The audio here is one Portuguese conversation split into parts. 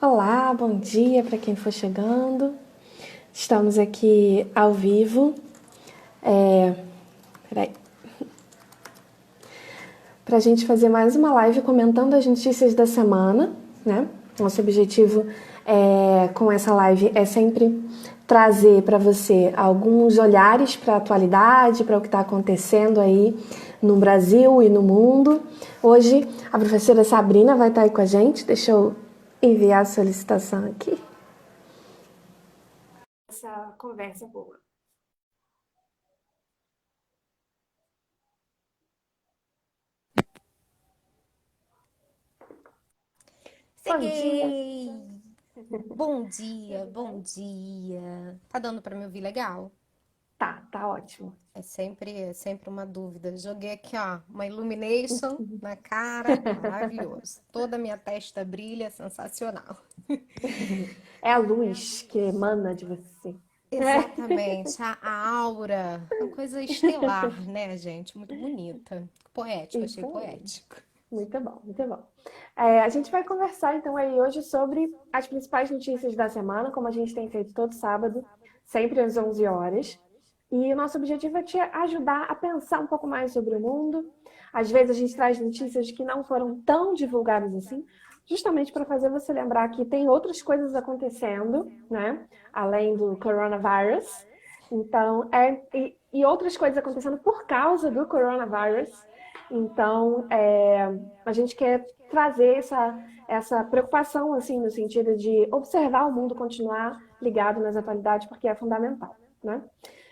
Olá, bom dia para quem for chegando. Estamos aqui ao vivo. Peraí. Para a gente fazer mais uma live comentando as notícias da semana, né? Nosso objetivo com essa live é sempre trazer para você alguns olhares para a atualidade, para o que está acontecendo aí no Brasil e no mundo. Hoje a professora Sabrina vai estar aí com a gente. Deixa eu enviar a solicitação aqui. Essa conversa boa. Bom dia. Cheguei! Bom dia, bom dia. Tá dando pra me ouvir legal? Tá ótimo. É sempre uma dúvida. Joguei aqui, ó, uma illumination na cara, maravilhoso. Toda a minha testa brilha, sensacional. É a luz que emana de você. Exatamente, a aura, uma coisa estelar, né, gente? Muito bonita. Poético, achei Isso aí. poético. Muito bom, muito bom. A gente vai conversar então aí hoje sobre as principais notícias da semana, como a gente tem feito todo sábado, sempre às 11 horas. E o nosso objetivo é te ajudar a pensar um pouco mais sobre o mundo. Às vezes a gente traz notícias que não foram tão divulgadas assim, justamente para fazer você lembrar que tem outras coisas acontecendo, né? Além do coronavírus. Então, e outras coisas acontecendo por causa do coronavírus. Então, a gente quer trazer essa preocupação, assim, no sentido de observar o mundo continuar ligado nas atualidades, porque é fundamental, né?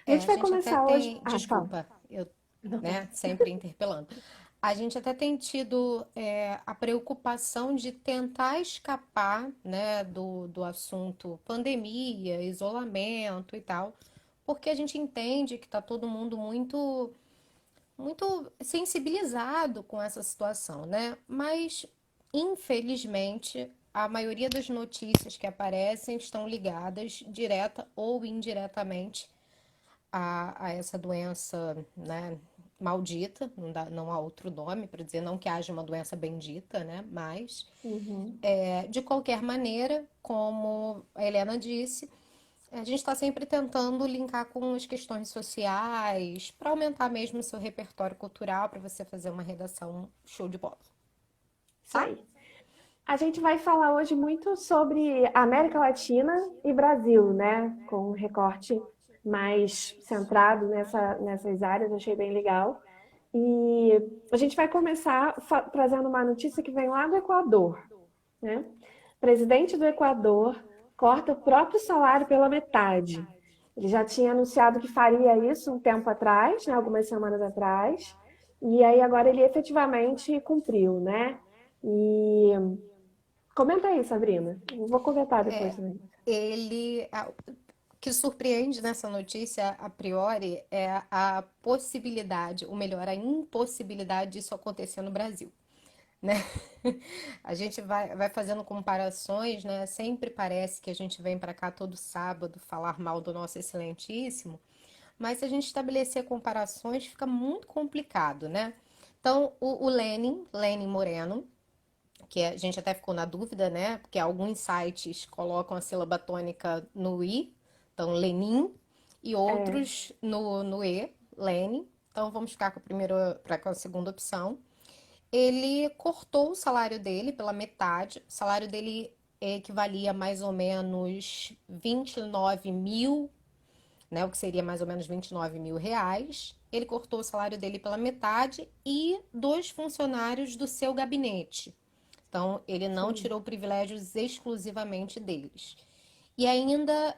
A É, gente a vai gente até começar hoje. tem. Fala. Desculpa, eu, Não, pode. né, sempre interpelando. A gente até tem tido a preocupação de tentar escapar, né, do assunto pandemia, isolamento e tal, porque a gente entende que está todo mundo muito sensibilizado com essa situação, né? Mas, infelizmente, a maioria das notícias que aparecem estão ligadas, direta ou indiretamente, a essa doença, né, maldita, não há outro nome para dizer, não que haja uma doença bendita, né, mas Uhum. de qualquer maneira, como a Helena disse, a gente está sempre tentando linkar com as questões sociais, para aumentar mesmo o seu repertório cultural, para você fazer uma redação show de bola, Isso tá? aí. A gente vai falar hoje muito sobre América Latina e Brasil, né? Com um recorte mais centrado nessas áreas, achei bem legal. E a gente vai começar trazendo uma notícia que vem lá do Equador, né? O presidente do Equador corta o próprio salário pela metade. Ele já tinha anunciado que faria isso um tempo atrás, né, algumas semanas atrás, e aí agora ele efetivamente cumpriu, né? E comenta aí, Sabrina. Eu vou comentar depois também. Ele, o que surpreende nessa notícia, a priori, é a possibilidade, ou melhor, a impossibilidade disso acontecer no Brasil, né? A gente vai fazendo comparações, né? Sempre parece que a gente vem para cá todo sábado falar mal do nosso excelentíssimo, mas se a gente estabelecer comparações, fica muito complicado, né? Então, o Lenin Moreno, que a gente até ficou na dúvida, né? Porque alguns sites colocam a sílaba tônica no i, então Lenin, e É, outros no e, Lenin. Então vamos ficar com a segunda opção. Ele cortou o salário dele pela metade. O salário dele equivalia a mais ou menos 29 mil, né? O que seria mais ou menos 29 mil reais. Ele cortou o salário dele pela metade e dos funcionários do seu gabinete. Então, ele não sim. tirou privilégios exclusivamente deles. E ainda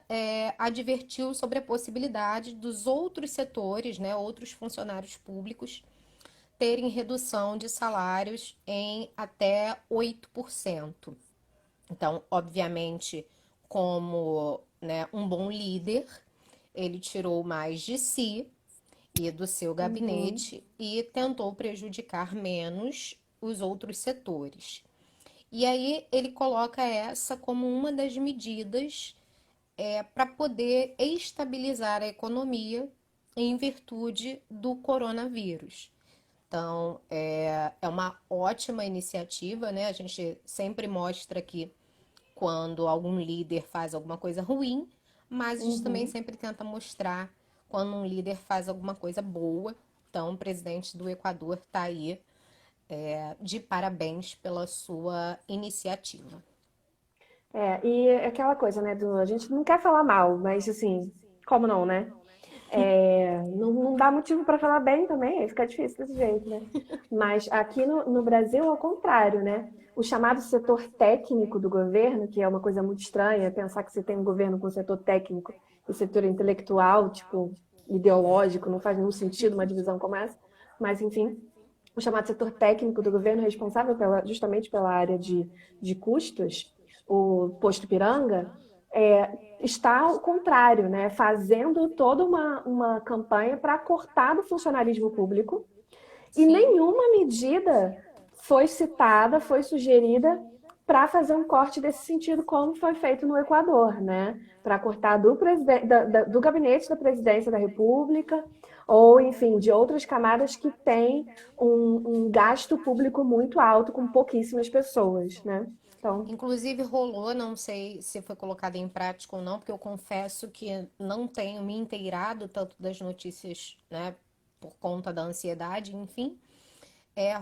advertiu sobre a possibilidade dos outros setores, né, outros funcionários públicos, terem redução de salários em até 8%. Então, obviamente, como, né, um bom líder, ele tirou mais de si e do seu Uhum. gabinete e tentou prejudicar menos os outros setores. E aí ele coloca essa como uma das medidas para poder estabilizar a economia em virtude do coronavírus. Então, é uma ótima iniciativa, né? A gente sempre mostra aqui quando algum líder faz alguma coisa ruim, mas a gente também Uhum. sempre tenta mostrar quando um líder faz alguma coisa boa. Então, o presidente do Equador está aí, de parabéns pela sua iniciativa. E aquela coisa, né, a gente não quer falar mal, mas assim, como não, né? Não dá motivo para falar bem também, aí fica difícil desse jeito, né? Mas aqui no Brasil, ao contrário, né? O chamado setor técnico do governo, que é uma coisa muito estranha, pensar que você tem um governo com setor técnico e setor intelectual, tipo, ideológico, não faz nenhum sentido uma divisão como essa. Mas, enfim, o chamado setor técnico do governo responsável justamente pela área de custos, o posto Ipiranga, está ao contrário, né? Fazendo toda uma campanha para cortar do funcionalismo público e Sim, nenhuma medida foi citada, foi sugerida para fazer um corte desse sentido, como foi feito no Equador, né? Para cortar do gabinete da presidência da República, ou, enfim, de outras camadas que têm um gasto público muito alto com pouquíssimas pessoas, né? Então, inclusive rolou, não sei se foi colocado em prática ou não, porque eu confesso que não tenho me inteirado tanto das notícias, né, por conta da ansiedade, enfim.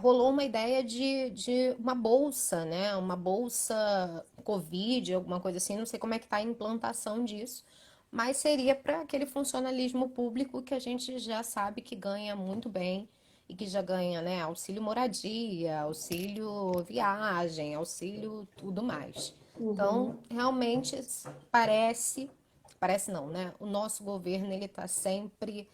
Rolou uma ideia de uma bolsa, né? Uma bolsa Covid, alguma coisa assim, não sei como é que está a implantação disso, mas seria para aquele funcionalismo público que a gente já sabe que ganha muito bem e que já ganha, né? Auxílio moradia, auxílio viagem, auxílio tudo mais. Então, uhum, realmente parece não, né? O nosso governo ele está sempre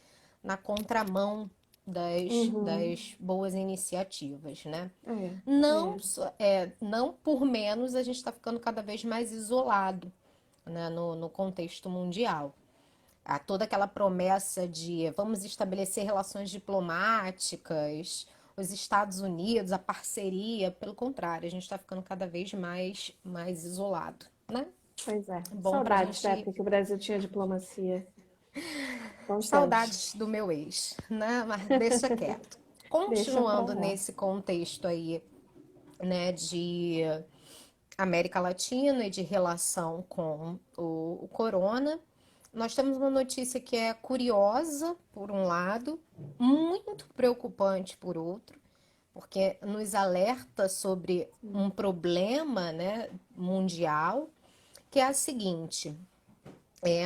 na contramão uhum, das boas iniciativas, né? é, Não, é. não por menos a gente está ficando cada vez mais isolado, né, no contexto mundial. Há toda aquela promessa de vamos estabelecer relações diplomáticas, os Estados Unidos, a parceria, pelo contrário, a gente está ficando cada vez mais isolado, né? Pois é. Bom para a Saudades da gente. época que o Brasil tinha diplomacia. Bons tempos. Saudades do meu ex, né? Mas deixa quieto. Deixa pra Continuando lá. nesse contexto aí, né, de América Latina e de relação com o corona, nós temos uma notícia que é curiosa, por um lado, muito preocupante, por outro, porque nos alerta sobre um problema, né, mundial, que é a seguinte: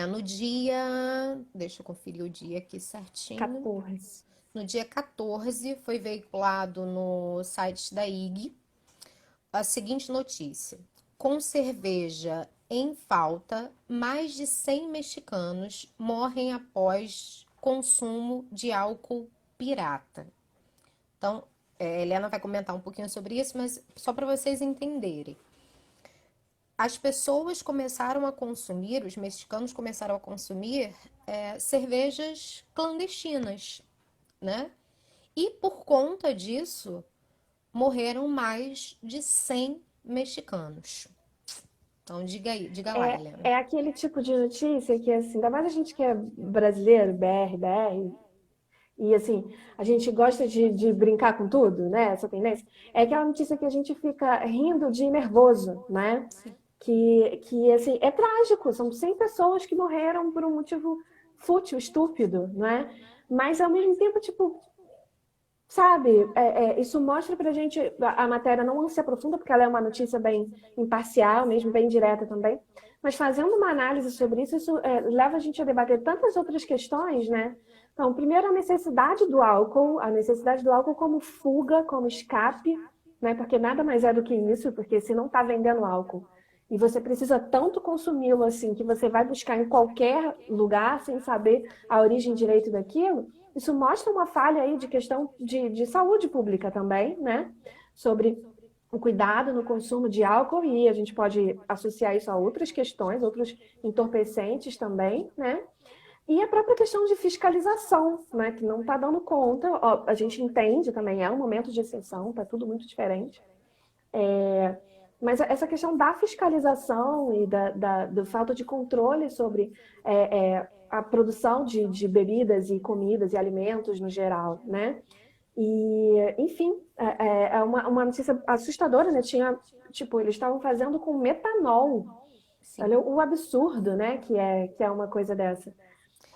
no dia. Deixa eu conferir o dia aqui certinho. 14. No dia 14, foi veiculado no site da IG a seguinte notícia: com cerveja em falta, mais de 100 mexicanos morrem após consumo de álcool pirata. Então, Helena vai comentar um pouquinho sobre isso, mas só para vocês entenderem. As pessoas começaram a consumir, os mexicanos começaram a consumir cervejas clandestinas, né? E por conta disso, morreram mais de 100 mexicanos. Então, diga aí, diga lá, Helena. É aquele tipo de notícia que, assim, ainda mais a gente que é brasileiro, BR, e assim, a gente gosta de brincar com tudo, né? Essa tendência. É aquela notícia que a gente fica rindo de nervoso, né? Assim, é trágico. São 100 pessoas que morreram por um motivo fútil, estúpido, né? Mas ao mesmo tempo, tipo, sabe, isso mostra pra gente, a matéria não se aprofunda, porque ela é uma notícia bem imparcial, mesmo bem direta também, mas fazendo uma análise sobre isso, leva a gente a debater tantas outras questões, né? Então, primeiro, a necessidade do álcool como fuga, como escape, né? Porque nada mais é do que isso, porque se não está vendendo álcool e você precisa tanto consumi-lo assim, que você vai buscar em qualquer lugar sem saber a origem direito daquilo, isso mostra uma falha aí de questão de saúde pública também, né? Sobre o cuidado no consumo de álcool, e a gente pode associar isso a outras questões, outros entorpecentes também, né? E a própria questão de fiscalização, né? Que não está dando conta. Ó, a gente entende também, é um momento de exceção, está tudo muito diferente. Mas essa questão da fiscalização e do falta de controle sobre a produção de bebidas e comidas e alimentos no geral, né? E, enfim, é uma notícia assustadora, né? Tinha, tipo, eles estavam fazendo com metanol. Sim. Olha o absurdo, né? Que é uma coisa dessa.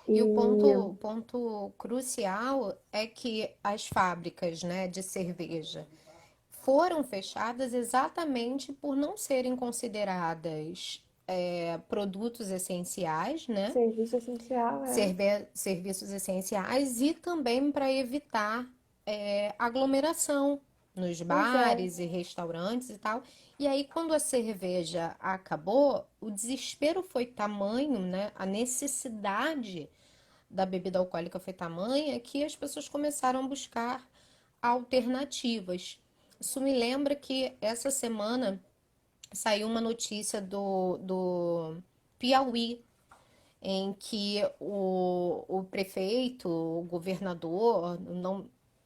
E E, o ponto crucial é que as fábricas, né, de cerveja foram fechadas exatamente por não serem consideradas produtos essenciais, né? serviço essencial Serviços essenciais e também para evitar aglomeração nos pois é, bares e restaurantes e tal. E aí, quando a cerveja acabou, o desespero foi tamanho, né? A necessidade da bebida alcoólica foi tamanha que as pessoas começaram a buscar alternativas. Isso me lembra que essa semana saiu uma notícia do Piauí, em que o prefeito, o governador,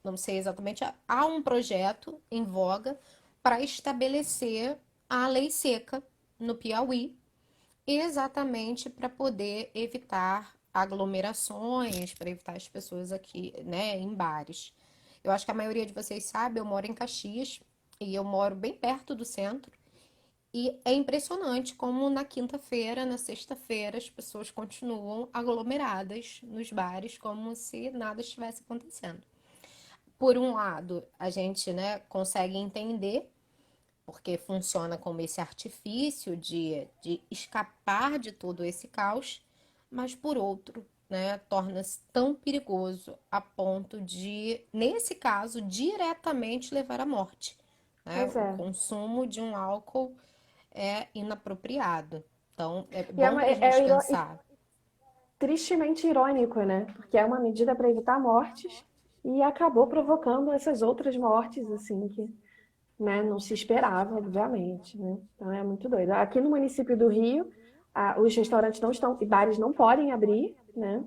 não sei exatamente, há um projeto em voga para estabelecer a lei seca no Piauí, exatamente para poder evitar aglomerações, para evitar as pessoas aqui, né, em bares. Eu acho que a maioria de vocês sabe, eu moro em Caxias e eu moro bem perto do centro. E é impressionante como na quinta-feira, na sexta-feira, as pessoas continuam aglomeradas nos bares como se nada estivesse acontecendo. Por um lado, a gente, né, consegue entender porque funciona como esse artifício de escapar de todo esse caos, mas por outro, né, torna-se tão perigoso a ponto de, nesse caso, diretamente levar à morte. Né? pois O é. consumo de um álcool é inapropriado. Então, é E bom para a gente pensar. tristemente irônico, né? Porque é uma medida para evitar mortes e acabou provocando essas outras mortes, assim, que, né, não se esperava, obviamente, né? Então é muito doido. Aqui no município do Rio, os restaurantes não estão, e bares não podem abrir, né?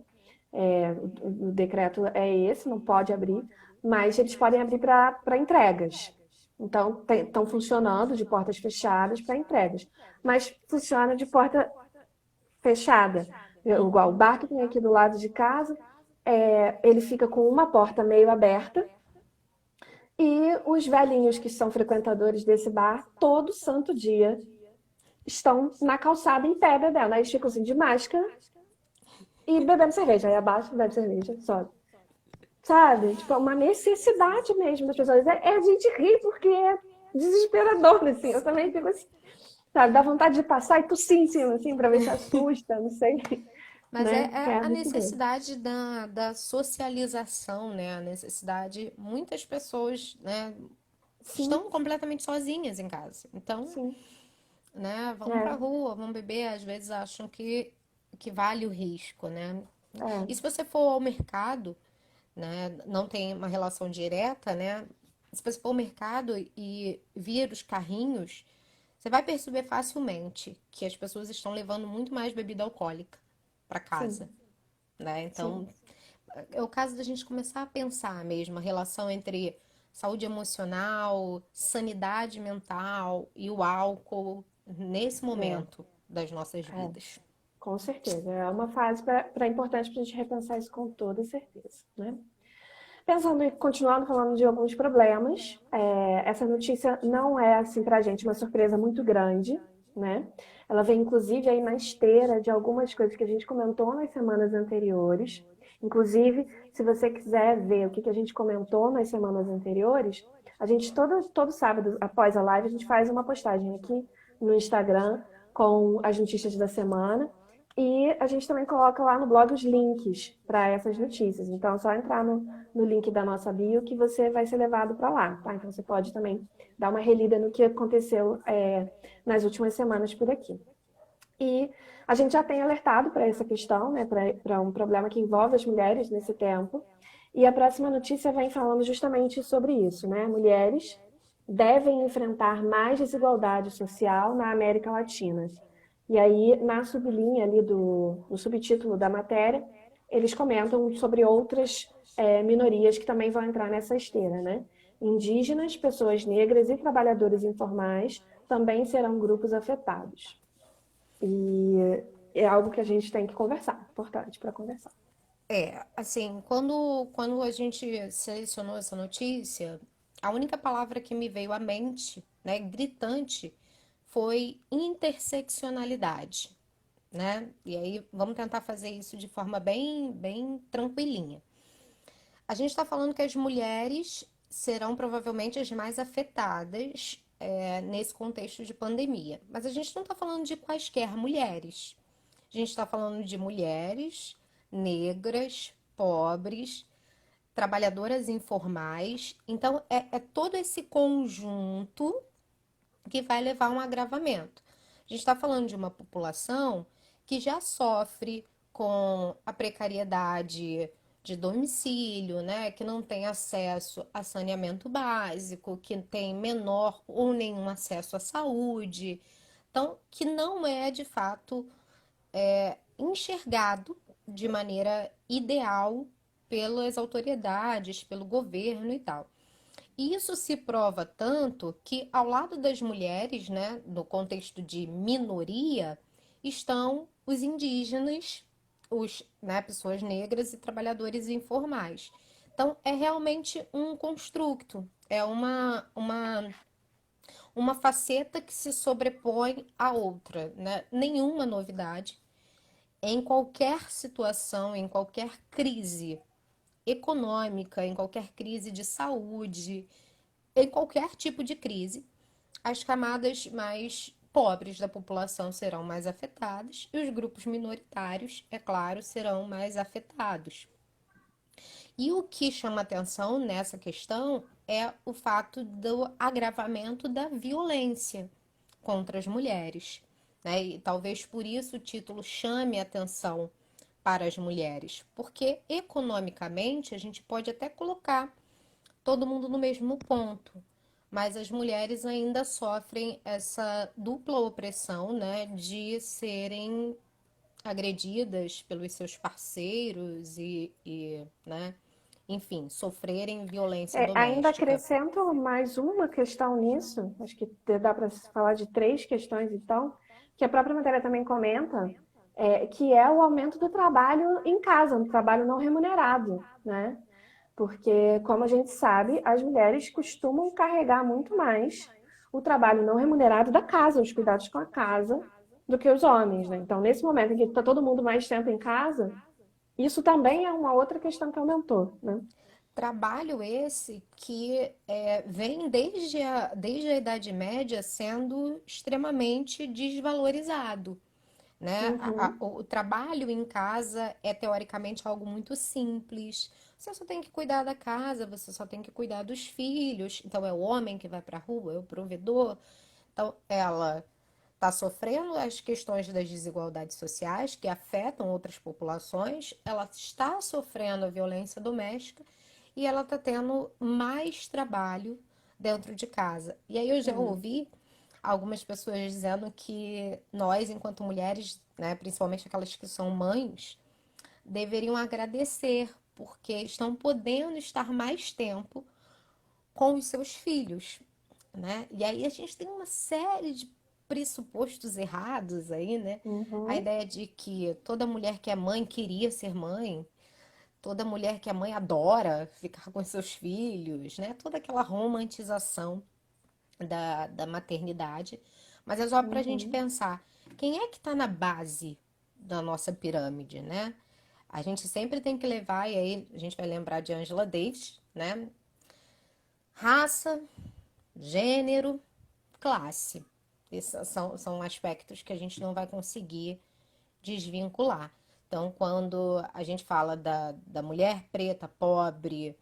O decreto é esse, não pode abrir, mas eles podem abrir para entregas. Então, estão funcionando de portas fechadas para entregas, mas funciona de porta fechada. Igual o bar que tem aqui do lado de casa, ele fica com uma porta meio aberta e os velhinhos que são frequentadores desse bar, todo santo dia, estão na calçada em pé bebendo. Aí eles ficam assim de máscara e bebendo cerveja. Aí abaixo, bebe cerveja, sobe. Sabe? Tipo, é uma necessidade mesmo das pessoas. A gente ri porque é desesperador, assim. Eu também fico assim, sabe? Dá vontade de passar e tossir em cima, assim, pra ver se assusta, não sei. Mas Né? é É a muito doido. necessidade da socialização, né? A necessidade. Muitas pessoas, né, Sim, estão completamente sozinhas em casa. Então, sim. né, vão pra É, rua, vão beber, às vezes acham que vale o risco, né? E é. se você for ao mercado, né, não tem uma relação direta, né? Se você for ao mercado e vir os carrinhos, você vai perceber facilmente que as pessoas estão levando muito mais bebida alcoólica para casa, Sim, né? sim. Então, é o caso da gente começar a pensar mesmo a relação entre saúde emocional, sanidade mental e o álcool nesse É, momento das nossas é, vidas. com certeza. É uma fase importante para a gente repensar isso com toda certeza, né? Pensando e continuando falando de alguns problemas, essa notícia não é, assim, para a gente uma surpresa muito grande, né? Ela vem, inclusive, aí na esteira de algumas coisas que a gente comentou nas semanas anteriores. Inclusive, se você quiser ver o que a gente comentou nas semanas anteriores, a gente, todo sábado, após a live, a gente faz uma postagem aqui no Instagram com as notícias da semana. E a gente também coloca lá no blog os links para essas notícias. Então, é só entrar no link da nossa bio que você vai ser levado para lá, tá? Então você pode também dar uma relida no que aconteceu nas últimas semanas por aqui. E a gente já tem alertado para essa questão, né, para um problema que envolve as mulheres nesse tempo. E a próxima notícia vem falando justamente sobre isso, né? Mulheres devem enfrentar mais desigualdade social na América Latina. E aí, na sublinha ali no subtítulo da matéria, eles comentam sobre outras minorias que também vão entrar nessa esteira, né? Indígenas, pessoas negras e trabalhadores informais também serão grupos afetados. E é algo que a gente tem que conversar, importante para conversar. Assim, quando a gente selecionou essa notícia, a única palavra que me veio à mente, né, gritante, foi interseccionalidade, né? E aí vamos tentar fazer isso de forma bem tranquilinha. A gente está falando que as mulheres serão provavelmente as mais afetadas, nesse contexto de pandemia, mas a gente não está falando de quaisquer mulheres. A gente está falando de mulheres negras, pobres, trabalhadoras informais. Então, é todo esse conjunto que vai levar a um agravamento. A gente está falando de uma população que já sofre com a precariedade de domicílio, né? Que não tem acesso a saneamento básico, que tem menor ou nenhum acesso à saúde. Então, que não é de fato enxergado de maneira ideal pelas autoridades, pelo governo e tal. E isso se prova tanto que, ao lado das mulheres, né, no contexto de minoria, estão os indígenas, pessoas negras e trabalhadores informais. Então, é realmente um construto, é uma faceta que se sobrepõe à outra, né? Nenhuma novidade. Em qualquer situação, em qualquer crise econômica, em qualquer crise de saúde, em qualquer tipo de crise, as camadas mais pobres da população serão mais afetadas e os grupos minoritários, é claro, serão mais afetados. E o que chama atenção nessa questão é o fato do agravamento da violência contra as mulheres, né? E talvez por isso o título chame atenção para as mulheres, porque economicamente a gente pode até colocar todo mundo no mesmo ponto, mas as mulheres ainda sofrem essa dupla opressão, né, de serem agredidas pelos seus parceiros né, enfim, sofrerem violência Ainda doméstica. acrescento mais uma questão nisso, acho que dá para falar de três questões, então, que a própria matéria também comenta, que é o aumento do trabalho em casa, do trabalho não remunerado, né? Porque, como a gente sabe, as mulheres costumam carregar muito mais o trabalho não remunerado da casa, os cuidados com a casa, do que os homens, né? Então, nesse momento em que está todo mundo mais tempo em casa, isso também é uma outra questão que aumentou, né? Trabalho esse que vem desde a Idade Média sendo extremamente desvalorizado, né? Uhum, O trabalho em casa é teoricamente algo muito simples. Você só tem que cuidar da casa, você só tem que cuidar dos filhos. Então é o homem que vai para a rua, é o provedor. Então ela está sofrendo as questões das desigualdades sociais que afetam outras populações, ela está sofrendo a violência doméstica e ela está tendo mais trabalho dentro de casa. E aí eu já é. ouvi algumas pessoas dizendo que nós, enquanto mulheres, né, principalmente aquelas que são mães, deveriam agradecer porque estão podendo estar mais tempo com os seus filhos, né? E aí a gente tem uma série de pressupostos errados aí, né? A Uhum. ideia de que toda mulher que é mãe queria ser mãe, toda mulher que é mãe adora ficar com seus filhos, né? Toda aquela romantização da maternidade. Mas é só para a gente Uhum. pensar, quem é que está na base da nossa pirâmide, né? A gente sempre tem que levar, e aí a gente vai lembrar de Angela Davis, né? Raça, gênero, classe. Esses são aspectos que a gente não vai conseguir desvincular. Então, quando a gente fala da mulher preta, pobre,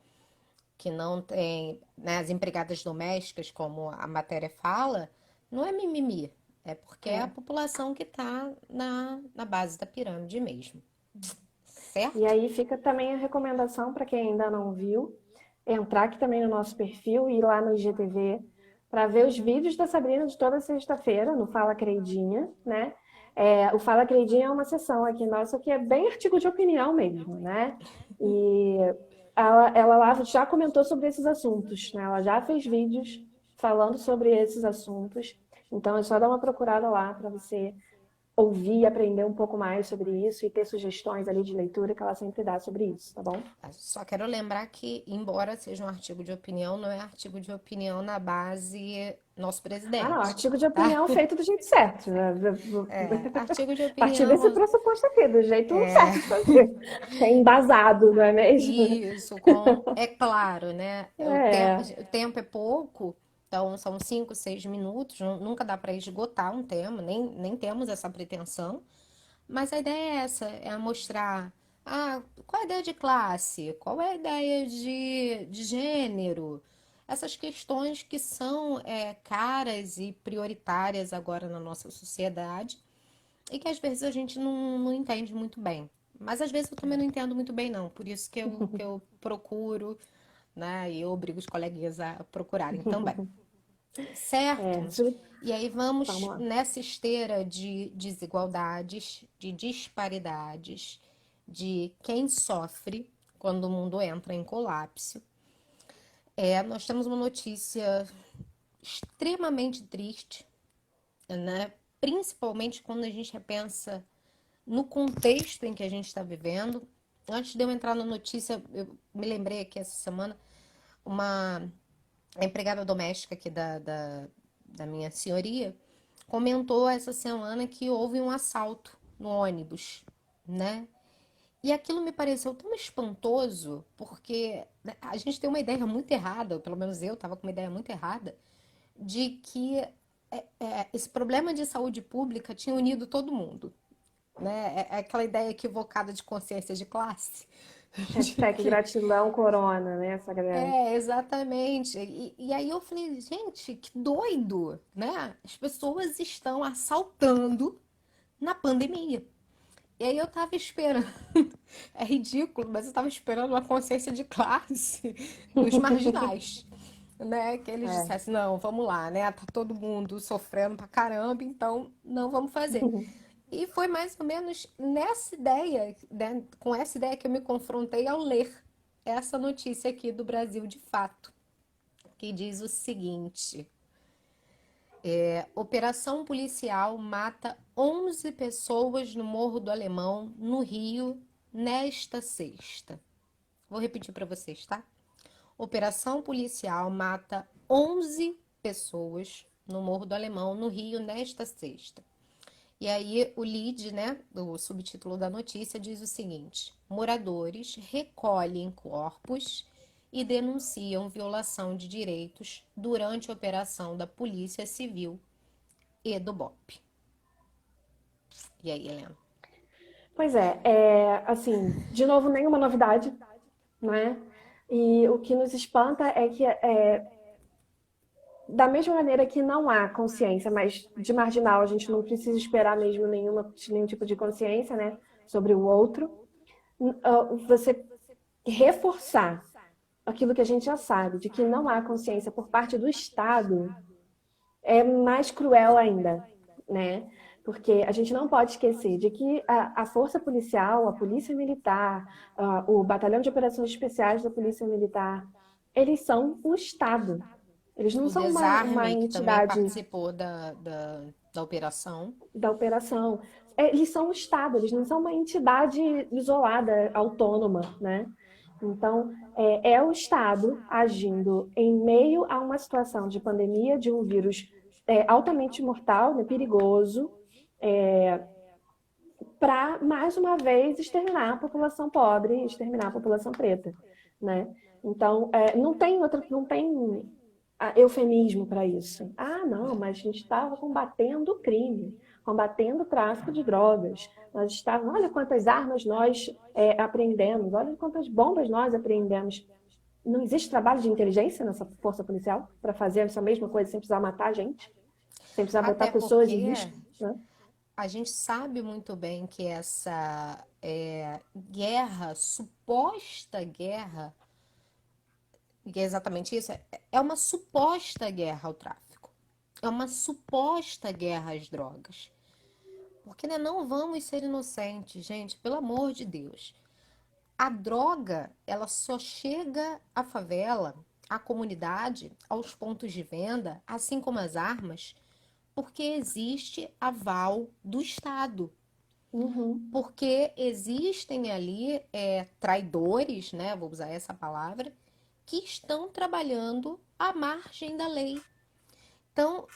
que não tem, né, as empregadas domésticas, como a matéria fala, não é mimimi, é porque é a É. população que está na base da pirâmide mesmo, E certo? aí fica também a recomendação para quem ainda não viu, entrar aqui também no nosso perfil e ir lá no IGTV para ver os vídeos da Sabrina de toda sexta-feira no Fala Creidinha, né? O Fala Creidinha é uma sessão aqui nossa que é bem artigo de opinião mesmo, né? E ela lá já comentou sobre esses assuntos, né? Ela já fez vídeos falando sobre esses assuntos. Então é só dar uma procurada lá para você ouvir e aprender um pouco mais sobre isso e ter sugestões ali de leitura que ela sempre dá sobre isso, tá bom? Só quero lembrar que, embora seja um artigo de opinião, não é artigo de opinião na base nosso Ah, não, presidente, artigo de tá? opinião feito do jeito certo, né? É, artigo de A partir desse opinião, pressuposto aqui, do jeito é, certo de fazer. Que é embasado, não é mesmo? isso, com, é claro, né? É. O tempo é pouco, então são 5, 6 minutos, nunca dá para esgotar um tema, nem temos essa pretensão. Mas a ideia é essa, é mostrar, qual é a ideia de classe, qual é a ideia de gênero, essas questões que são caras e prioritárias agora na nossa sociedade e que às vezes a gente não entende muito bem. Mas às vezes eu também não entendo muito bem, não. Por isso que eu procuro, né? E eu obrigo os coleguinhas a procurarem também. Certo? É, E aí vamos vamos lá. nessa esteira de desigualdades, de disparidades, de quem sofre quando o mundo entra em colapso. Nós temos uma notícia extremamente triste, né? Principalmente quando a gente repensa no contexto em que a gente está vivendo. Antes de eu entrar na notícia, eu me lembrei aqui essa semana, uma empregada doméstica aqui da minha senhoria comentou essa semana que houve um assalto no ônibus, né? E aquilo me pareceu tão espantoso, porque né, a gente tem uma ideia muito errada, ou pelo menos eu estava com uma ideia muito errada, de que esse problema de saúde pública tinha unido todo mundo, né? É aquela ideia equivocada de consciência de classe, de Hashtag que gratidão corona, né, essa galera? exatamente. E aí eu falei, gente, que doido, né? As pessoas estão assaltando na pandemia. E aí eu tava esperando, é ridículo, mas eu tava esperando uma consciência de classe dos marginais, né? Que eles É. dissessem, não, vamos lá, né? Tá todo mundo sofrendo pra caramba, então não vamos fazer. E foi mais ou menos nessa ideia, né, com essa ideia que eu me confrontei ao ler essa notícia aqui do Brasil de fato, que diz o seguinte: operação policial mata 11 pessoas no Morro do Alemão, no Rio, nesta sexta. Vou repetir para vocês, tá? Operação policial mata 11 pessoas no Morro do Alemão, no Rio, nesta sexta. E aí o lead, né, o subtítulo da notícia diz o seguinte: moradores recolhem corpos e denunciam violação de direitos durante a operação da Polícia Civil e do BOP. E aí, Helena? Pois é, assim, de novo, nenhuma novidade, não é? E o que nos espanta é que, da mesma maneira que não há consciência, mas de marginal a gente não precisa esperar mesmo nenhum tipo de consciência, né, sobre o outro, você reforçar aquilo que a gente já sabe, de que não há consciência por parte do Estado, é mais cruel ainda, né? Porque a gente não pode esquecer de que a força policial, a polícia militar, o batalhão de operações especiais da polícia militar, eles são o Estado. Eles não O são uma Desarme, que também entidade participou da operação. da operação. Eles são o Estado, eles não são uma entidade isolada, autônoma, né? Então, é o Estado agindo em meio a uma situação de pandemia de um vírus altamente mortal, né, perigoso, para, mais uma vez, exterminar a população pobre, exterminar a população preta, né? Então, não tem eufemismo para isso. Ah, não, mas a gente estava combatendo o crime, combatendo o tráfico de drogas. Nós estávamos, olha quantas armas nós apreendemos, olha quantas bombas nós apreendemos. Não existe trabalho de inteligência nessa força policial para fazer essa mesma coisa sem precisar matar gente, sem precisar botar Até pessoas em porque risco, né? a gente sabe muito bem que essa guerra, suposta guerra, e é exatamente isso, é uma suposta guerra ao tráfico. É uma suposta guerra às drogas. Porque né, não vamos ser inocentes, gente, pelo amor de Deus. A droga, ela só chega à favela, à comunidade, aos pontos de venda, assim como as armas, porque existe aval do Estado. Uhum. Porque existem ali traidores, né? Vou usar essa palavra, que estão trabalhando à margem da lei. Então,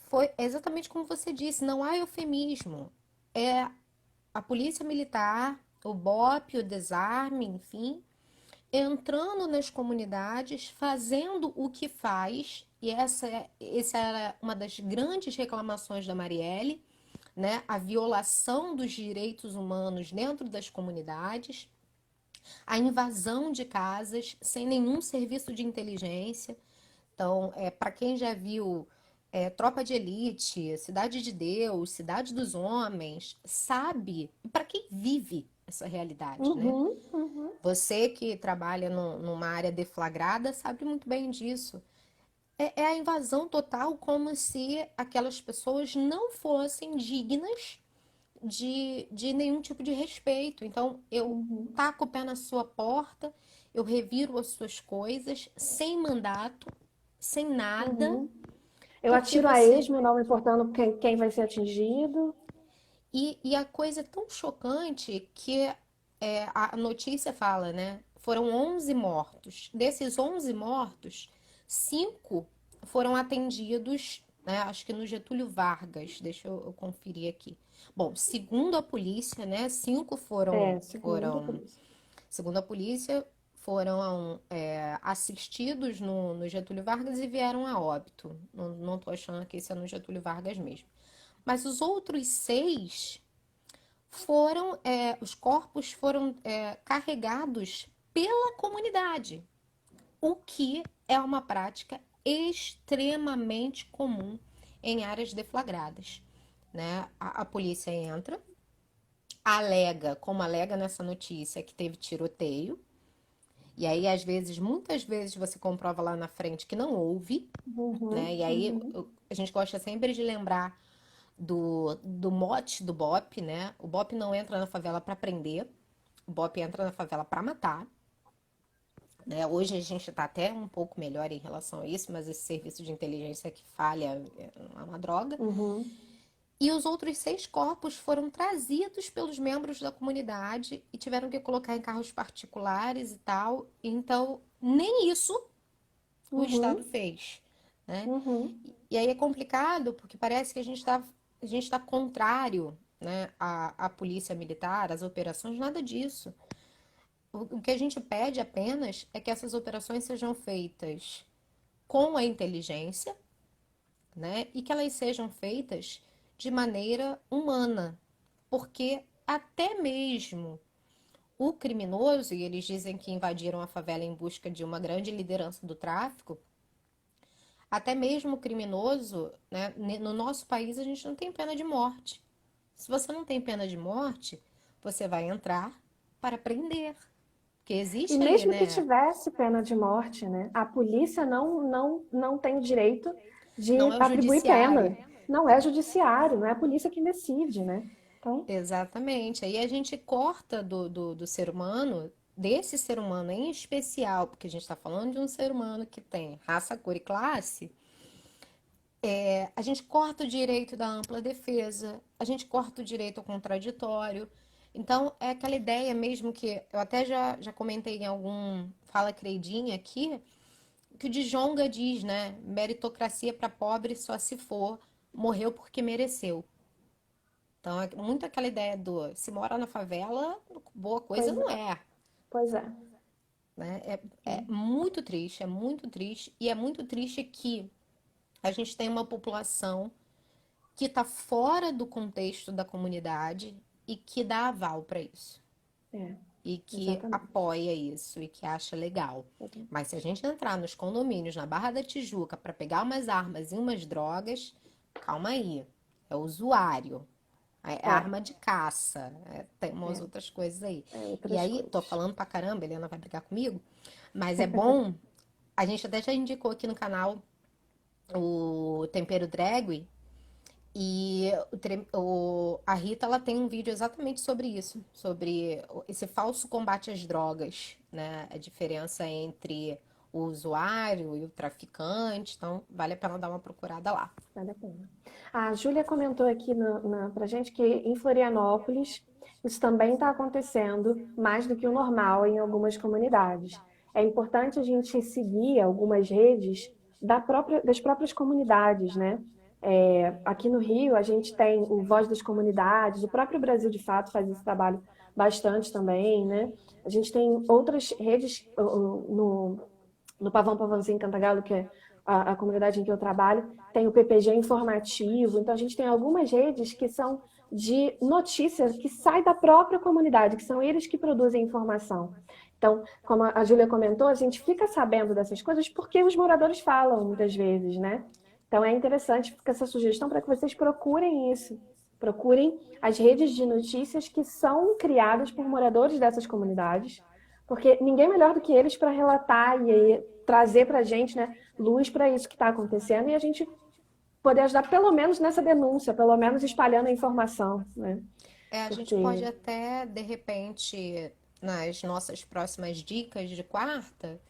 foi exatamente como você disse, não há eufemismo. É a polícia militar, o BOP, o desarme, enfim, entrando nas comunidades, fazendo o que faz, e essa era uma das grandes reclamações da Marielle, né? A violação dos direitos humanos dentro das comunidades, a invasão de casas sem nenhum serviço de inteligência. Então, para quem já viu Tropa de Elite, Cidade de Deus, Cidade dos Homens, sabe, para quem vive essa realidade, né? Uhum. Uhum. Você que trabalha numa área deflagrada sabe muito bem disso. É a invasão total, como se aquelas pessoas não fossem dignas de nenhum tipo de respeito. Então, eu Uhum. taco o pé na sua porta, eu reviro as suas coisas, sem mandato, sem nada, Uhum. Eu porque atiro a você. esmo, não me importando quem vai ser atingido. E a coisa é tão chocante que a notícia fala, né? Foram 11 mortos. Desses 11 mortos, 5 foram atendidos, né? Acho que no Getúlio Vargas. Deixa eu conferir aqui. Bom, segundo a polícia, né? 5 Segundo a polícia. segundo a polícia, foram assistidos no Getúlio Vargas e vieram a óbito. Não tô achando que esse é no Getúlio Vargas mesmo. Mas os outros 6 os corpos foram carregados pela comunidade, o que é uma prática extremamente comum em áreas deflagradas, né? A polícia entra, alega, como alega nessa notícia, que teve tiroteio, e aí às vezes, muitas vezes você comprova lá na frente que não houve, né? Uhum. E aí Uhum. a gente gosta sempre de lembrar do mote do BOP, né? O BOP não entra na favela para prender, o BOP entra na favela para matar, né? Hoje a gente está até um pouco melhor em relação a isso, mas esse serviço de inteligência que falha é uma droga. Uhum. E os outros 6 corpos foram trazidos pelos membros da comunidade e tiveram que colocar em carros particulares e tal. Então, nem isso o Estado Uhum. fez, né? Uhum. E aí é complicado porque parece que a gente tá contrário, né, à polícia militar, às operações, nada disso. O que a gente pede apenas é que essas operações sejam feitas com a inteligência, né, e que elas sejam feitas de maneira humana, porque até mesmo o criminoso, e eles dizem que invadiram a favela em busca de uma grande liderança do tráfico, até mesmo o criminoso, né, no nosso país a gente não tem pena de morte. Se você não tem pena de morte, você vai entrar para prender. Porque E existe ali, mesmo que né? tivesse pena de morte, né, a polícia não tem o direito Não de é o atribuir judiciário. pena. Não é judiciário, não é a polícia que decide, né? Então, Exatamente. Aí a gente corta do ser humano, desse ser humano em especial, porque a gente está falando de um ser humano que tem raça, cor e classe, a gente corta o direito da ampla defesa, a gente corta o direito ao contraditório. Então, é aquela ideia mesmo que eu até já comentei em algum Fala Creidinha aqui, que o Djonga diz, né? Meritocracia para pobre só se for, morreu porque mereceu. Então, é muito aquela ideia do se mora na favela, boa coisa pois não é, é, pois é. né? É muito triste, é muito triste. E é muito triste que a gente tem uma população que está fora do contexto da comunidade e que dá aval para isso. É, E que exatamente. apoia isso e que acha legal. Mas se a gente entrar nos condomínios na Barra da Tijuca para pegar umas armas e umas drogas, calma aí. É usuário, é É, arma de caça, tem umas é, outras coisas aí. E outras aí, tô coisas. falando pra caramba, Helena vai brigar comigo, mas é bom. A gente até já indicou aqui no canal o Tempero Drag, e a Rita ela tem um vídeo exatamente sobre isso, sobre esse falso combate às drogas, né? A diferença entre o usuário e o traficante. Então, vale a pena dar uma procurada lá. Vale a pena. A Júlia comentou aqui pra gente que em Florianópolis isso também está acontecendo mais do que o normal em algumas comunidades. É importante a gente seguir algumas redes das próprias comunidades, né? Aqui no Rio a gente tem o Voz das Comunidades, o próprio Brasil de Fato faz esse trabalho bastante também, né? A gente tem outras redes no Pavão Pavãozinho Cantagalo, que é a comunidade em que eu trabalho, tem o PPG informativo. Então, a gente tem algumas redes que são de notícias que saem da própria comunidade, que são eles que produzem informação. Então, como a Júlia comentou, a gente fica sabendo dessas coisas porque os moradores falam muitas vezes, né? Então, é interessante ficar essa sugestão para que vocês procurem isso. Procurem as redes de notícias que são criadas por moradores dessas comunidades, porque ninguém melhor do que eles para relatar e trazer para a gente, né, luz para isso que está acontecendo e a gente poder ajudar pelo menos nessa denúncia, pelo menos espalhando a informação, né? A gente pode Porque até, de repente, nas nossas próximas dicas de quarta,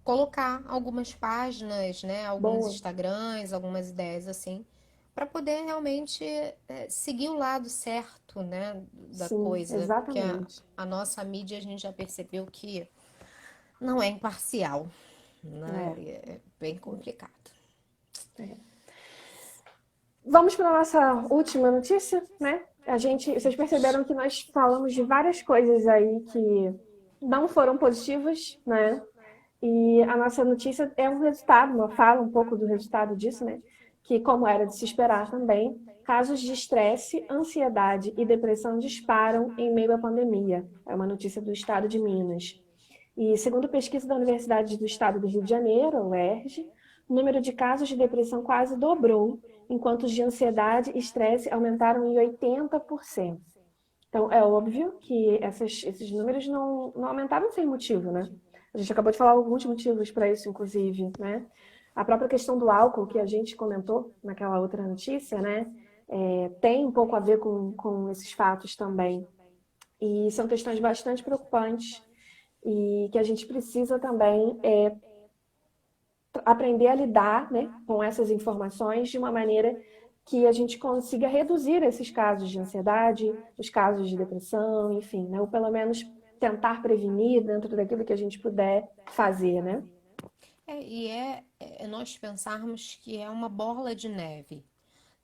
colocar algumas páginas, né, alguns boa, Instagrams, algumas ideias assim, para poder realmente seguir o lado certo, né, da sim, coisa, porque exatamente. a nossa mídia a gente já percebeu que não é imparcial, né, É, é bem complicado. é. Vamos para a nossa última notícia, né? Vocês perceberam que nós falamos de várias coisas aí que não foram positivas, né? E a nossa notícia é um resultado, fala um pouco do resultado disso, né? Que, como era de se esperar também, casos de estresse, ansiedade e depressão disparam em meio à pandemia. É uma notícia do estado de Minas. E, segundo pesquisa da Universidade do Estado do Rio de Janeiro, a UERJ, o número de casos de depressão quase dobrou, enquanto os de ansiedade e estresse aumentaram em 80%. Então, é óbvio que esses números não aumentaram sem motivo, né? A gente acabou de falar alguns motivos para isso, inclusive, né? A própria questão do álcool, que a gente comentou naquela outra notícia, né? Tem um pouco a ver com esses fatos também. E são questões bastante preocupantes e que a gente precisa também aprender a lidar, né, com essas informações de uma maneira que a gente consiga reduzir esses casos de ansiedade, os casos de depressão, enfim, né, ou pelo menos tentar prevenir dentro daquilo que a gente puder fazer, né? E nós pensarmos que é uma bola de neve.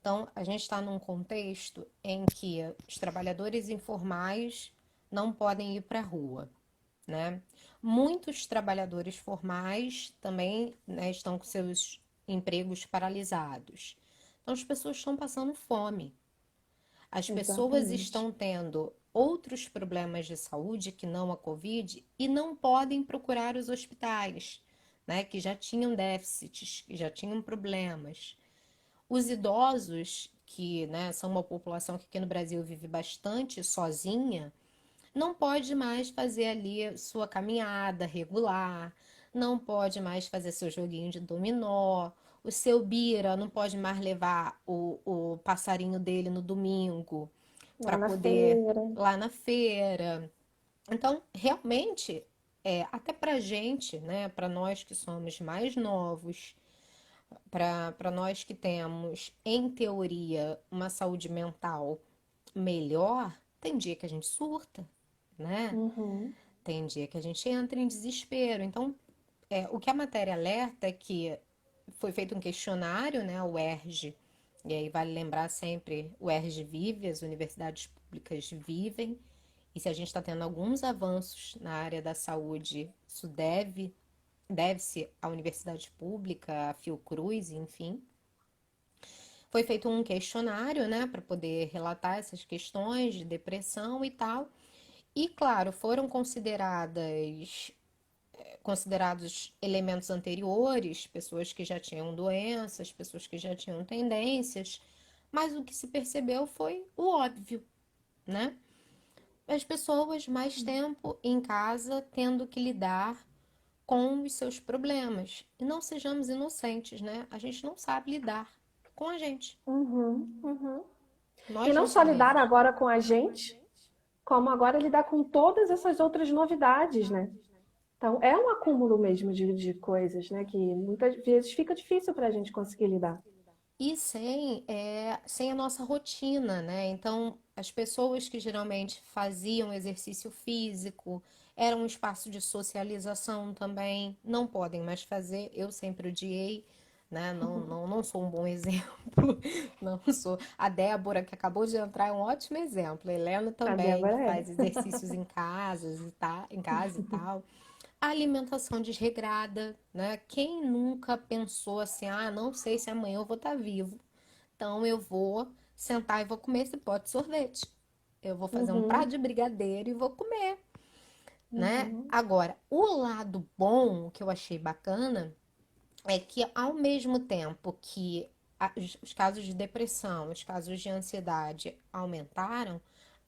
Então, a gente está num contexto em que os trabalhadores informais não podem ir para a rua, né? Muitos trabalhadores formais também, né, estão com seus empregos paralisados. Então, as pessoas estão passando fome. As pessoas Exatamente. estão tendo outros problemas de saúde que não a Covid e não podem procurar os hospitais, né, que já tinham déficits, que já tinham problemas. Os idosos, que, né, são uma população que aqui no Brasil vive bastante sozinha, não pode mais fazer ali sua caminhada regular, não pode mais fazer seu joguinho de dominó, o seu bira não pode mais levar o passarinho dele no domingo Lá para na poder feira. lá na feira. Então, realmente, até para gente, né, para nós que somos mais novos, para nós que temos, em teoria, uma saúde mental melhor, tem dia que a gente surta, né? Uhum. Tem dia que a gente entra em desespero. Então, o que a matéria alerta é que foi feito um questionário, né, o UERJ, e aí vale lembrar sempre, o UERJ vive, as universidades públicas vivem, e se a gente está tendo alguns avanços na área da saúde, isso deve-se à universidade pública, à Fiocruz, enfim. Foi feito um questionário, né, para poder relatar essas questões de depressão e tal. E, claro, foram considerados elementos anteriores, pessoas que já tinham doenças, pessoas que já tinham tendências, mas o que se percebeu foi o óbvio, né? As pessoas mais tempo em casa tendo que lidar com os seus problemas. E não sejamos inocentes, né? A gente não sabe lidar com a gente. Uhum. Uhum. E Nós não não só lidar sabemos. agora com a gente, como agora lidar com todas essas outras novidades, né? Então, é um acúmulo mesmo de coisas, né? Que muitas vezes fica difícil para a gente conseguir lidar. E sem a nossa rotina, né? Então, as pessoas que geralmente faziam exercício físico, era um espaço de socialização também, não podem mais fazer. Eu sempre odiei, né? Não sou um bom exemplo. Não sou. A Débora, que acabou de entrar, é um ótimo exemplo. A Helena A também, que Débora é. faz exercícios em casa e tal. A alimentação desregrada, né? Quem nunca pensou assim, ah, não sei se amanhã eu vou estar vivo, então eu vou sentar e vou comer esse pote de sorvete. Eu vou fazer um prato Uhum, de brigadeiro e vou comer, né? uhum. Agora, o lado bom que eu achei bacana é que ao mesmo tempo que os casos de depressão, os casos de ansiedade aumentaram,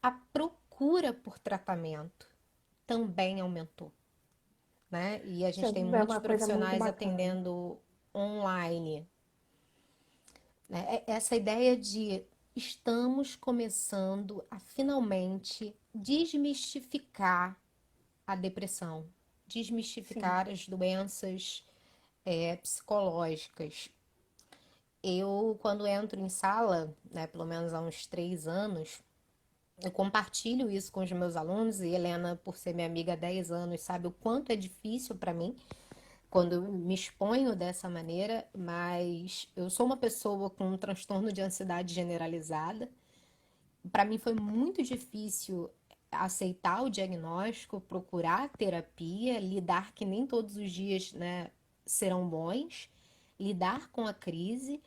a procura por tratamento também aumentou, né? E a Isso gente tem é muitos uma coisa muito profissionais bacana. atendendo online, né? Essa ideia de estamos começando a finalmente desmistificar a depressão, Sim. desmistificar as doenças psicológicas. Eu, quando entro em sala, né, pelo menos há uns 3 anos, eu compartilho isso com os meus alunos, e Helena, por ser minha amiga há 10 anos, sabe o quanto é difícil para mim quando eu me exponho dessa maneira, mas eu sou uma pessoa com um transtorno de ansiedade generalizada. Para mim foi muito difícil aceitar o diagnóstico, procurar terapia, lidar que nem todos os dias, né, serão bons, lidar com a crise.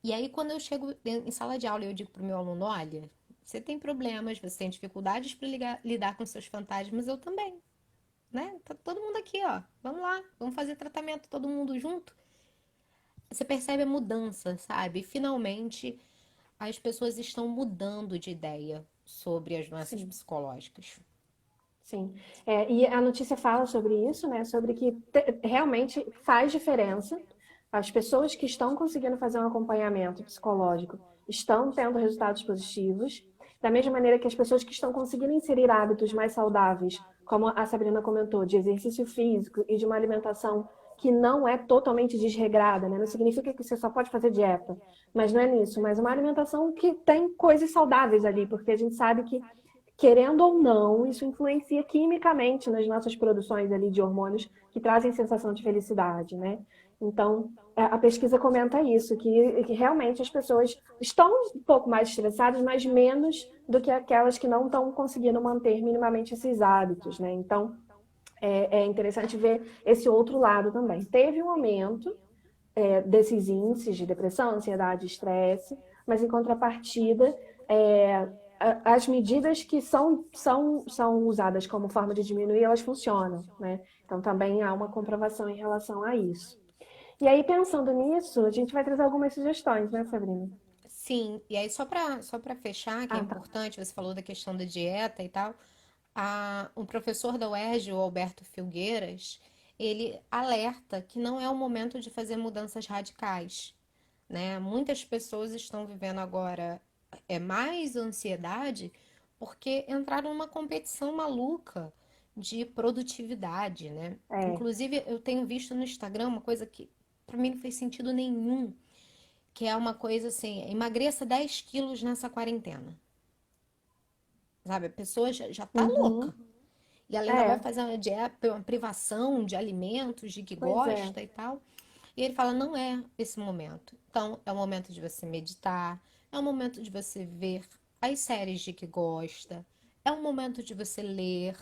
E aí, quando eu chego em sala de aula, eu digo para o meu aluno: olha, você tem problemas, você tem dificuldades para lidar com seus fantasmas, eu também, né? Tá todo mundo aqui, ó. Vamos lá, vamos fazer tratamento todo mundo junto. Você percebe a mudança, sabe? Finalmente, as pessoas estão mudando de ideia sobre as doenças Sim. psicológicas. Sim, e a notícia fala sobre isso, né? Sobre que realmente faz diferença. As pessoas que estão conseguindo fazer um acompanhamento psicológico estão tendo resultados positivos, da mesma maneira que as pessoas que estão conseguindo inserir hábitos mais saudáveis, como a Sabrina comentou, de exercício físico e de uma alimentação que não é totalmente desregrada, né? Não significa que você só pode fazer dieta, mas não é nisso, mas uma alimentação que tem coisas saudáveis ali, porque a gente sabe que querendo ou não, isso influencia quimicamente nas nossas produções ali de hormônios que trazem sensação de felicidade, né? Então, a pesquisa comenta isso, que realmente as pessoas estão um pouco mais estressadas, mas menos do que aquelas que não estão conseguindo manter minimamente esses hábitos, né? Então, é interessante ver esse outro lado também. Teve um aumento desses índices de depressão, ansiedade, estresse, mas em contrapartida, é, as medidas que são usadas como forma de diminuir, elas funcionam, né? Então também há uma comprovação em relação a isso. E aí, pensando nisso, a gente vai trazer algumas sugestões, né, Sabrina? Sim, e aí só para fechar, que é Ah, tá. importante, você falou da questão da dieta e tal. Um professor da UERJ, o Alberto Filgueiras, ele alerta que não é o momento de fazer mudanças radicais, né? Muitas pessoas estão vivendo agora mais ansiedade porque entraram numa competição maluca de produtividade, né? É. Inclusive, eu tenho visto no Instagram uma coisa que para mim não fez sentido nenhum, que é uma coisa assim: emagreça 10 quilos nessa quarentena. Sabe, a pessoa já tá louca. Uhum. E ela ainda vai É, fazer uma dieta, uma privação de alimentos de que pois é. gosta e tal. E ele fala: não é esse momento. Então, é o momento de você meditar, é o momento de você ver as séries de que gosta, é o momento de você ler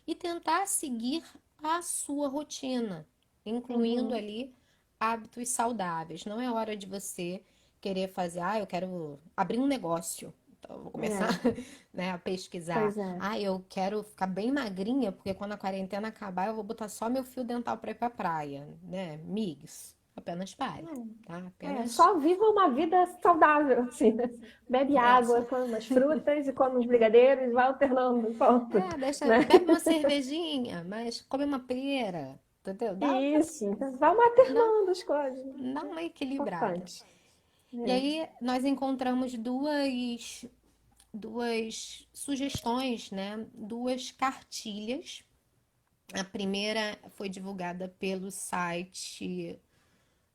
e tentar seguir a sua rotina, incluindo Uhum. ali hábitos saudáveis. Não é hora de você querer fazer, eu quero abrir um negócio. Então, eu vou começar, É, né, a pesquisar. pois é. Eu quero ficar bem magrinha, porque quando a quarentena acabar, eu vou botar só meu fio dental para ir pra praia, né? Migs, apenas pare, tá? Apenas Só viva uma vida saudável, assim, né? Bebe essa. água, come umas frutas e come uns brigadeiros, vai alternando, ponto, Deixa, né? bebe uma cervejinha, mas come uma pera, entendeu? Isso, então vamos Dá, alternando as coisas, dá né? uma equilibrada. Importante. E É. aí nós encontramos duas sugestões, né? Duas cartilhas A primeira foi divulgada pelo site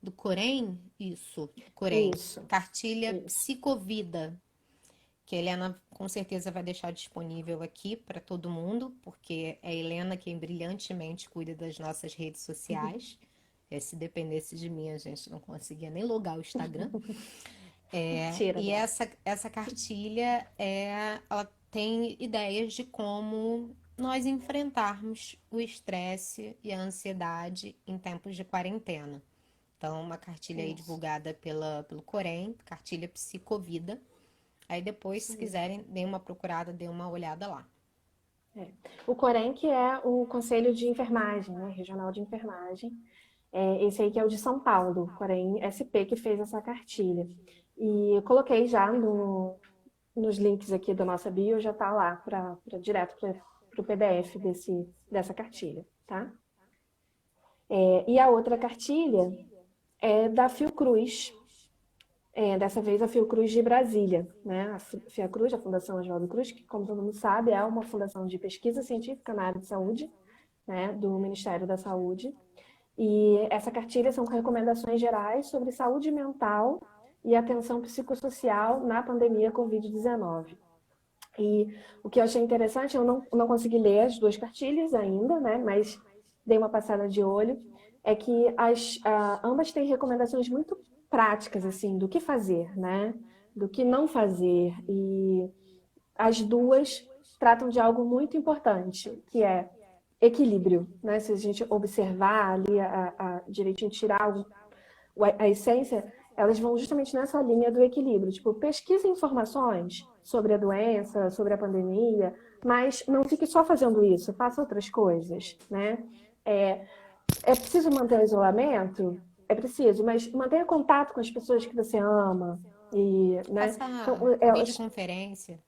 do Corém, isso, Corém, Isso, Cartilha isso. Psicovida, que a Helena com certeza vai deixar disponível aqui para todo mundo, porque é a Helena quem brilhantemente cuida das nossas redes sociais. Se dependesse de mim, a gente não conseguia nem logar o Instagram. Tira E dela. essa cartilha ela tem ideias de como nós enfrentarmos o estresse e a ansiedade em tempos de quarentena. Então, uma cartilha aí Isso. divulgada pelo Corém, cartilha Psicovida. Aí depois, Isso se aí. quiserem, deem uma procurada, deem uma olhada lá. É. O Corém, que é o Conselho de Enfermagem, né? Regional de Enfermagem. Esse aí que é o de São Paulo, Corém SP, que fez essa cartilha. E eu coloquei já nos links aqui da nossa bio, já tá lá direto para o PDF dessa cartilha, tá? E a outra cartilha é da Fiocruz, dessa vez a Fiocruz de Brasília, né? A Fiocruz, a Fundação Oswaldo Cruz, que, como todo mundo sabe, é uma fundação de pesquisa científica na área de saúde, né? Do Ministério da Saúde. E essa cartilha são recomendações gerais sobre saúde mental e atenção psicossocial na pandemia Covid-19. E o que eu achei interessante, eu não consegui ler as duas cartilhas ainda, né? Mas dei uma passada de olho, é que ambas têm recomendações muito práticas, assim, do que fazer, né? Do que não fazer. E as duas tratam de algo muito importante, que é equilíbrio, né? Se a gente observar ali direitinho, tirar a essência, elas vão justamente nessa linha do equilíbrio. Tipo, pesquise informações sobre a doença, sobre a pandemia, mas não fique só fazendo isso, faça outras coisas, né? É, é preciso manter o isolamento? É preciso, mas mantenha contato com as pessoas que você ama. E, né? Então, Faça videoconferência,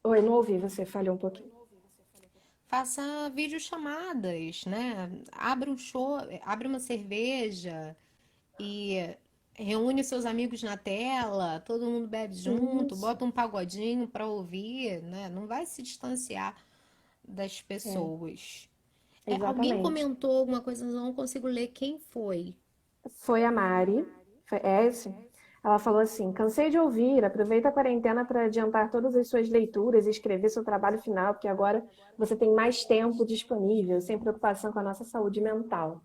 Oi, não ouvi, você falhou um pouquinho. faça videochamadas, né? Abra um show, abre uma cerveja e reúne seus amigos na tela, todo mundo bebe junto, Isso, bota um pagodinho para ouvir, né? Não vai se distanciar das é, pessoas. Alguém exatamente. comentou alguma coisa, mas eu não consigo ler quem foi. Foi a Mari, é esse. Ela falou assim: cansei de ouvir, aproveita a quarentena para adiantar todas as suas leituras e escrever seu trabalho final, porque agora você tem mais tempo disponível, sem preocupação com a nossa saúde mental.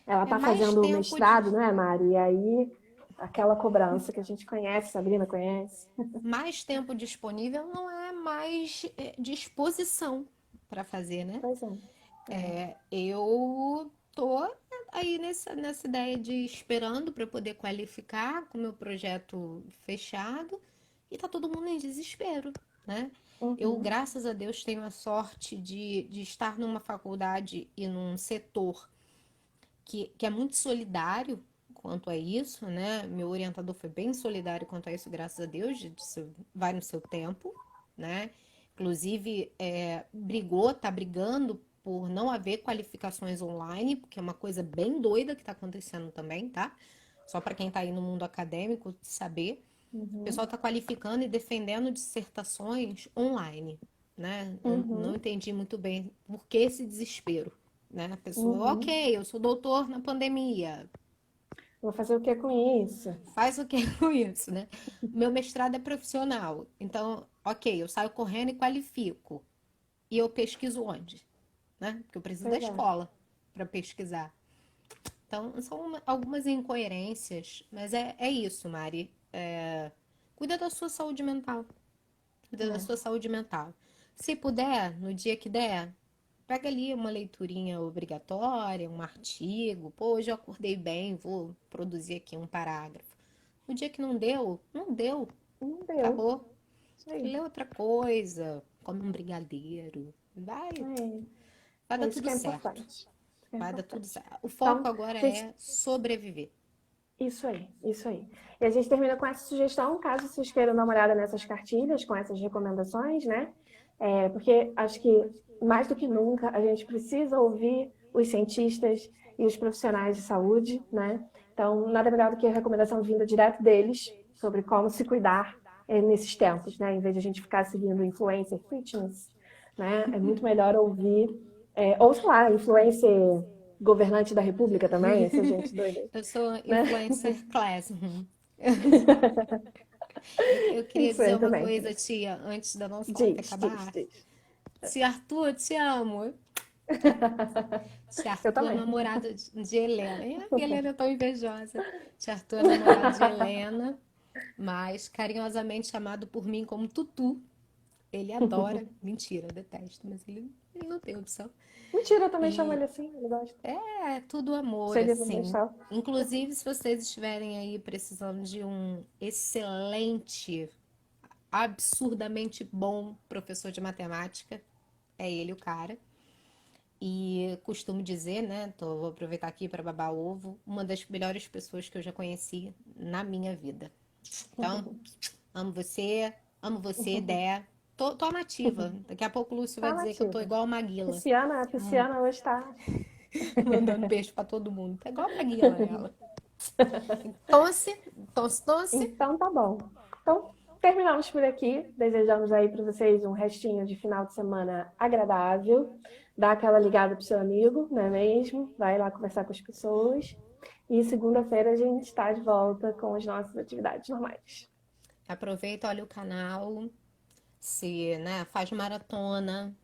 Ela É está mais fazendo o tempo de mestrado, não é, Mari? E aí, aquela cobrança que a gente conhece, Sabrina conhece. mais tempo disponível não é mais disposição para fazer, né? Pois é. É. Eu tô aí nessa ideia de esperando para poder qualificar com o meu projeto fechado e tá todo mundo em desespero, né? Eu, Uhum, graças a Deus, tenho a sorte de estar numa faculdade e num setor que é muito solidário quanto a isso, né? Meu orientador foi bem solidário quanto a isso, graças a Deus, vai no seu tempo, né? Inclusive, tá brigando por não haver qualificações online, porque é uma coisa bem doida que está acontecendo também, tá? Só para quem está aí no mundo acadêmico saber. O uhum, pessoal está qualificando e defendendo dissertações online, né? Não uhum, entendi muito bem por que esse desespero, né? A pessoa, uhum. ok, eu sou doutor na pandemia, Vou fazer o que com isso? faz o que com isso, né? Meu mestrado é profissional, então, ok, eu saio correndo e qualifico. E eu pesquiso onde, né? Porque eu preciso da Pois é. escola para pesquisar. Então, são algumas incoerências, mas é isso, Mari. Cuida da sua saúde mental. Cuida da É. sua saúde mental. Se puder, no dia que der, pega ali uma leiturinha obrigatória, um artigo. Pô, hoje eu acordei bem, vou produzir aqui um parágrafo. No dia que não deu, não deu. Não deu. Acabou. Isso aí. Lê outra coisa, come um brigadeiro. Vai dar É isso tudo que é certo. importante. Isso que é Vai dar tudo importante. certo. O foco Então, agora gente, é sobreviver. isso aí, isso aí. E a gente termina com essa sugestão, caso vocês queiram dar uma olhada nessas cartilhas, com essas recomendações, né? Porque acho que, mais do que nunca, a gente precisa ouvir os cientistas e os profissionais de saúde, né? Então, nada melhor do que a recomendação vinda direto deles sobre como se cuidar nesses tempos, né? Em vez de a gente ficar seguindo influencer fitness, né? É muito melhor ouvir Ou sei lá, influencer governante da República também, essa gente doida, Eu sou né? influencer class. Eu queria Isso dizer aí uma também. coisa, tia, antes da nossa live Diz, diz, acabar. diz. Tia Arthur, eu te amo. Tia Eu Arthur é também. namorado de Helena. E a Helena é tão invejosa. Tia Arthur é namorado de Helena, mas carinhosamente chamado por mim como Tutu. Ele adora. Mentira, eu detesto, mas ele não tem opção. Mentira, eu também chamo E ele assim, ele gosta. é tudo amor, Se ele não assim. deixar. Inclusive, se vocês estiverem aí precisando de um excelente, absurdamente bom professor de matemática, é ele o cara. E costumo dizer, né? Vou aproveitar aqui para babar ovo, uma das melhores pessoas que eu já conheci na minha vida. Então, amo você, Dé. Tô nativa. Daqui a pouco o Lúcio vai Tá dizer que eu tô nativa. igual a Maguila, A pisciana hoje tá. mandando beijo para todo mundo. Tá igual a Maguila, ela. Tonce, tonce, tonce. Então tá bom. Então, terminamos por aqui. Desejamos aí para vocês um restinho de final de semana agradável. Dá aquela ligada pro seu amigo, não é mesmo? Vai lá conversar com as pessoas. E segunda-feira a gente está de volta com as nossas atividades normais. Aproveita, olha o canal. Se, né, faz maratona.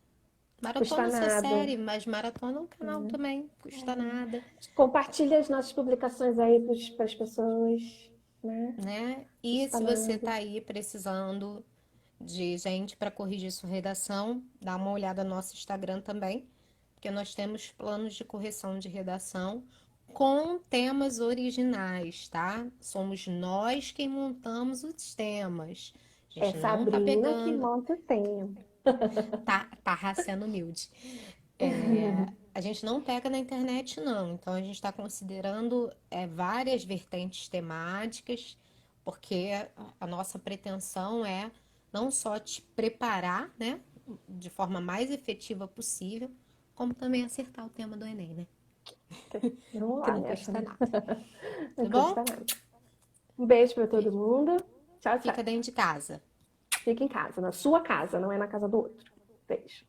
Custa Maratona sua nada. série, mas maratona o canal também. Custa nada, Compartilha as nossas publicações aí para as pessoas, né? né? E Custa se você nada. tá aí precisando de gente para corrigir sua redação, dá uma olhada no nosso Instagram também, porque nós temos planos de correção de redação com temas originais, tá? Somos nós quem montamos os temas. A É gente não tá Sabrina que pegando, monta o tempo. tá sendo humilde. A gente não pega na internet, não. Então, a gente está considerando várias vertentes temáticas, porque a nossa pretensão é não só te preparar, né, de forma mais efetiva possível, como também acertar o tema do Enem, né? Vamos Que lá não nessa, custa né? nada, Não tá bom? custa nada. Um beijo para todo mundo. Tchau, tchau. Fica dentro de casa. Fica em casa, na sua casa, não é na casa do outro. Beijo.